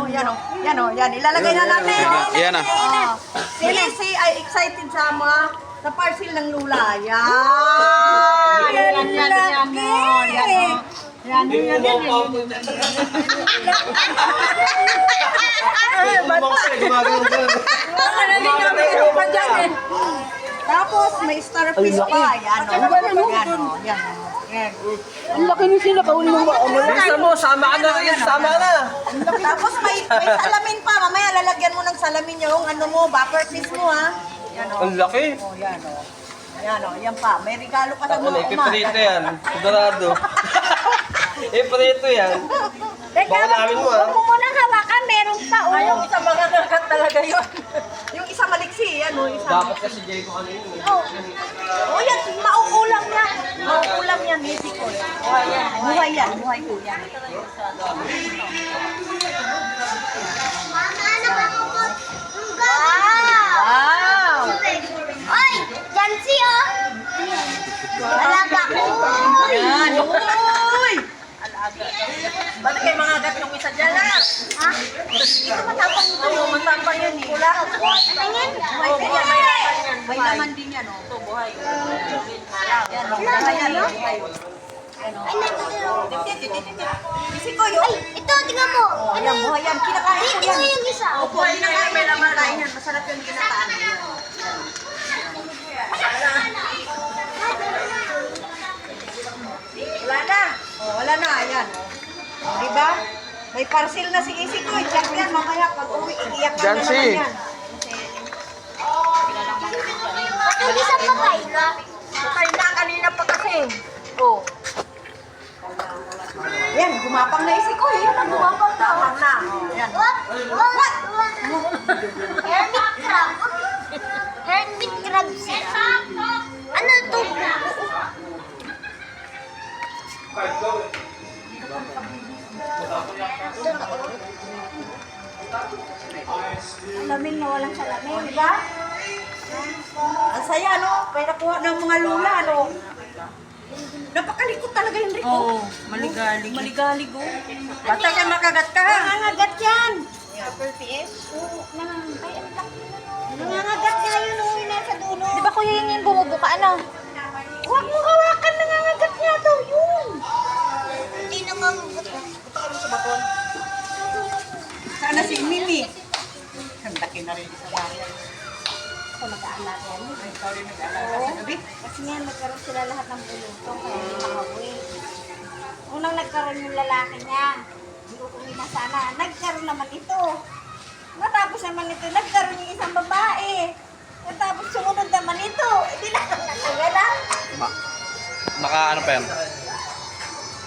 yan o. Yan o, yan. Ilalagay na natin. Yan na. Si Lizzy ay excited sa mga sa parcel ng Lula. Yan. Yan. Tapos may starfish pa. Yan o. Yan o. Yan o. Ang laki nung sila, kauli mo ba? Gusto mo, sama ka na rin, sama na. Tapos may salamin pa. Mamaya lalagyan mo ng salamin yung ano mo, bumper piece mo ha. Yan o. Ang laki. Oh, yan o. Yan o, yan pa. May regalo pa sa Ako na, mga ipiprito yan. Sigurado. Ipiprito yan. Baka namin mo ha. Huwag mo munang hawakan, meron pa. Ay, yung isa mga nagat talaga yun. Yung isa maliksi, yan o. Isa. Dapat kasi Jay ko ano yun. Oh, yan. Mauulam yan. Mauulam yan, music ko. Buhay yan. Buhay ko yan. Wow! Oy! Jansi, oh! Alaga ko! Yan. Uy! Ba't kayo mga agat yung isa dyan ha? Ha? Ito matapang ito. Matapang yan eh. Wala. Tingin? Buhay din yan. May laman yan. May laman din yan. Ito, buhay. Yan, buhay yan. Buhay. Ay, nagtuturo. Kasi ko yun. Ay, ito, tingnan mo. Oh, yan, buhay yan. Kinakain ko Tingnan yan. mo yung isa. Opo, kinakain may laman kain yan. Masarap yung kinakaan. Wala na. Oh, wala na. Ayan. Oh, diba? May parcel na si Isi ko. Check yan. Mamaya pag uwi, iiyak ka na Jancy. naman yan. Ba't yung isang patay ka? Patay na kanina pa kasi. Oh. Yan, gumapang na Isi ko. Yan, gumapang na. Gumapang na. Oh, yan. What? What? Hermit crab. Hermit crab siya. Ano to? Salamin na walang salamin. Diba? Ang saya, no? May nakuha ng mga lula, no? Napakalikot talaga yung Rico. Oo, maligalig. Maligalig, oh. Basta kayo makagat ka. Nangangagat yan. Super PS? Oo, nangangagat. Ay, ang laki na no. Nangangagat nga yun, uwi na sa dulo. Di ba kuya yun yung bumubuka, ano? Huwag mo hawakan, nangangagat nga daw yun. Hindi nangangagat. Sana si Mimi. Ang laki na rin sa bahay. Ako nag-aalaga yan. Ay, ikaw rin nag-alaga sa gabi. Kasi nga nagkaroon sila lahat ng bulutong kaya hindi makauwi. Unang nagkaroon yung lalaki niya. Hindi ko uwi na sana. Nagkaroon naman ito. Matapos naman ito, nagkaroon yung isang babae. Matapos sumunod naman ito. Hindi lang natagala. Naka ano pa yan?